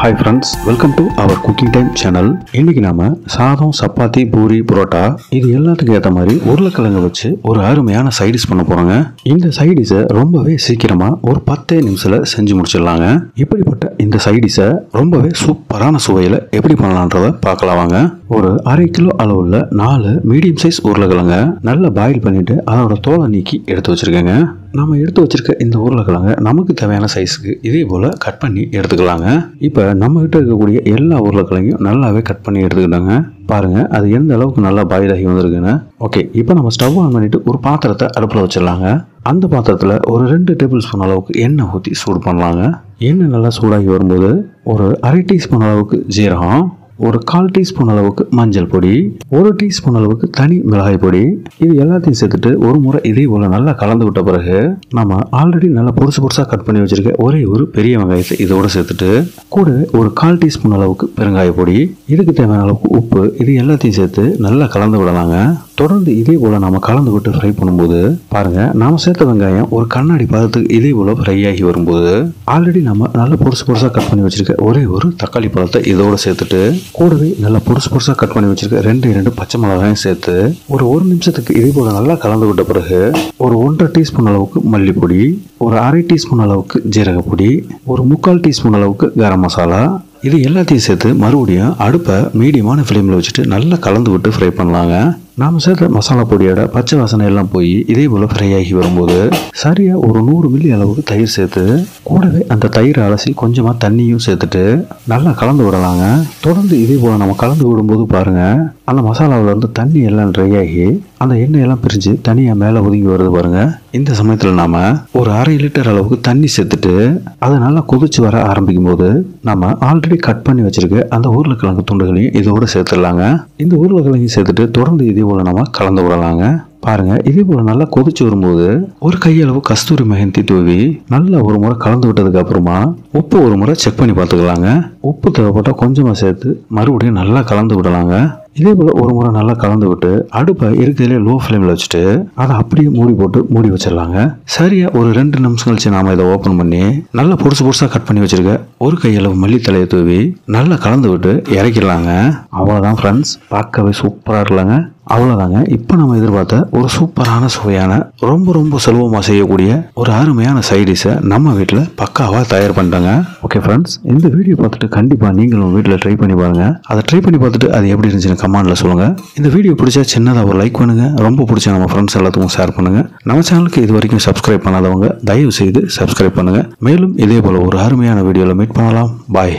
Hi friends, welcome to our cooking time channel. இன்னைக்கு நாம சாதம், சப்பாத்தி, பூரி, புரோட்டா இது எல்லாத்துக்கும் ஏத்த மாதிரி உருளைக்கிழங்கு வச்சு ஒரு அருமையான சைட் டிஷ் பண்ண போறோங்க. இந்த சைட் டிஷை ரொம்பவே சீக்கிரமா ஒரு 10 நிமிஷத்துல செஞ்சு முடிச்சிடலாங்க. இப்படிப்பட்ட இந்த சைட் டிஷை ரொம்பவே சூப்பரான சுவையில எப்படி பண்ணலாம்ன்றத பார்க்கலாம் வாங்க. ஒரு 1/2 கிலோ அளவுள்ள 4 மீடியம் சைஸ் உருளைக்கிழங்க நல்லா பாயில் பண்ணிட்டு அதோட தோலை நீக்கி எடுத்து வச்சிருக்கேங்க. நம்ம எடுத்து வச்சிருக்க இந்த உருளைக்கிழங்க நமக்கு தேவையான சைஸுக்கு இதே போல கட் பண்ணி எடுத்துக்கலாங்க. இப்போ நம்ம கிட்ட இருக்கக்கூடிய எல்லா உருளைக்கிழங்கையும் நல்லாவே கட் பண்ணி எடுத்துக்கிட்டாங்க. பாருங்க அது எந்த அளவுக்கு நல்லா பாயில் ஆகி வந்திருக்குன்னு. ஓகே, இப்போ நம்ம ஸ்டவ் ஆன் பண்ணிட்டு ஒரு பாத்திரத்தை அடுப்பில் வச்சிடலாங்க. அந்த பாத்திரத்தில் ஒரு 2 டேபிள் ஸ்பூன் அளவுக்கு எண்ணெய் ஊற்றி சூடு பண்ணலாங்க. எண்ணெய் நல்லா சூடாகி வரும்போது ஒரு 1/2 டீஸ்பூன் அளவுக்கு ஜீரகம், ஒரு 1/4 டீஸ்பூன் அளவுக்கு மஞ்சள் பொடி, 1 டீஸ்பூன் அளவுக்கு தனி மிளகாய் பொடி, இது எல்லாத்தையும் சேர்த்துட்டு ஒரு முறை இதே போல நல்லா கலந்து விட்ட பிறகு நம்ம ஆல்ரெடி நல்லா பொருசா கட் பண்ணி வச்சிருக்க ஒரே ஒரு பெரிய வெங்காயத்தை இதோட சேர்த்துட்டு கூட ஒரு 1/4 டீஸ்பூன் அளவுக்கு பெருங்காய பொடி, இதுக்கு தேவையான அளவுக்கு உப்பு, இது எல்லாத்தையும் சேர்த்து நல்லா கலந்து விடலாங்க. தொடர்ந்து இதே போல நம்ம கலந்து விட்டு ஃப்ரை பண்ணும்போது பாருங்க நாம சேர்த்த வெங்காயம் ஒரு கண்ணாடி பதத்துக்கு இதே போல ஃப்ரை ஆகி வரும்போது ஆல்ரெடி நம்ம நல்லா பொருசா கட் பண்ணி வச்சிருக்க ஒரே ஒரு தக்காளி பழத்தை இதோட சேர்த்துட்டு கூடவே நல்லா பொருசா கட் பண்ணி வச்சிருக்க 2 பச்சை மிளகாயும் சேர்த்து ஒரு 1 நிமிஷத்துக்கு இதே போல நல்லா கலந்து விட்ட பிறகு ஒரு 1/2 டீஸ்பூன் அளவுக்கு மல்லிப்பொடி, ஒரு 1/2 டீஸ்பூன் அளவுக்கு ஜீரகப்பொடி, ஒரு 3/4 டீஸ்பூன் அளவுக்கு கரம் மசாலா, இது எல்லாத்தையும் சேர்த்து மறுபடியும் அடுப்பை மீடியமான ஃப்ளேமில் வச்சுட்டு நல்லா கலந்து விட்டு ஃப்ரை பண்ணலாங்க. நாம் சேர்த்த மசாலா பொடியோட பச்சை வாசனை எல்லாம் போய் இதே போல் ஃப்ரை ஆகி வரும்போது சரியாக ஒரு 100 மில்லி அளவுக்கு தயிர் சேர்த்து கூடவே அந்த தயிரை அலசி கொஞ்சமாக தண்ணியும் சேர்த்துட்டு நல்லா கலந்து விடலாங்க. தொடர்ந்து இதே போல் நம்ம கலந்து விடும்போது பாருங்கள் அந்த மசாலாவில் இருந்து தண்ணி எல்லாம் ட்ரை ஆகி அந்த எண்ணெயெல்லாம் பிரிஞ்சு தனியாக மேலே ஒதுங்கி வருது பாருங்கள். இந்த சமயத்தில் நாம் ஒரு 1/2 லிட்டர் அளவுக்கு தண்ணி சேர்த்துட்டு அதை நல்லா கொதிச்சு வர ஆரம்பிக்கும் போது நம்ம ஆல்ரெடி கட் பண்ணி வச்சிருக்க அந்த உருளைக்கிழங்கு துண்டுகளையும் இதோட சேர்த்துடலாங்க. இந்த உருளைக்கிழங்கையும் சேர்த்துட்டு தொடர்ந்து இதே போல நம்ம கலந்து விடலாங்க. பாருங்க இதே போல நல்லா கொதிச்சு வரும்போது ஒரு கையளவு கஸ்தூரி மெஹந்தி தூவி நல்லா ஒரு முறை கலந்து விட்டதுக்கு அப்புறமா உப்பு ஒரு முறை செக் பண்ணி பார்த்துக்கலாங்க. உப்பு தேவைப்பட்டால் கொஞ்சமாக சேர்த்து மறுபடியும் நல்லா கலந்து விடலாங்க. இதே போல ஒரு முறை நல்லா கலந்து விட்டு அடுப்பை இருக்கிறதுலே லோ ஃப்ளேமில் வச்சுட்டு அதை அப்படியே மூடி வச்சிடலாங்க. சரியா ஒரு 2 நிமிஷம் கழிச்சு நாம இதை ஓப்பன் பண்ணி நல்லா பொருசா கட் பண்ணி வச்சிருக்க ஒரு கையளவு மல்லித்தலையை தூவி நல்லா கலந்து விட்டு இறக்கிடலாங்க. அவ்வளோதான் ஃப்ரெண்ட்ஸ், பார்க்கவே சூப்பராக இருக்கலாங்க. அவ்வளோதாங்க. இப்போ நம்ம எதிர்பார்த்த ஒரு சூப்பரான சுவையான ரொம்ப சுலபமாக செய்யக்கூடிய ஒரு அருமையான சைட் டிஷ்ஷை நம்ம வீட்டில் பக்காவாக தயார் பண்ணிட்டாங்க. ஓகே ஃப்ரெண்ட்ஸ், இந்த வீடியோ பார்த்துட்டு கண்டிப்பாக நீங்களும் வீட்டில் ட்ரை பண்ணி பாருங்க. அதை ட்ரை பண்ணி பார்த்துட்டு அது எப்படி இருந்துச்சுன்னு கமெண்ட்ல சொல்லுங்க. இந்த வீடியோ பிடிச்சா சின்னதாக ஒரு லைக் பண்ணுங்க, ரொம்ப பிடிச்சா நம்ம ஃப்ரெண்ட்ஸ் எல்லாத்துக்கும் ஷேர் பண்ணுங்க. நம்ம சேனலுக்கு இது வரைக்கும் சப்ஸ்கிரைப் பண்ணாதவங்க தயவு செய்து சப்ஸ்கிரைப் பண்ணுங்க. மேலும் இதே போல ஒரு அருமையான வீடியோவில் மீட் பண்ணலாம். பாய்.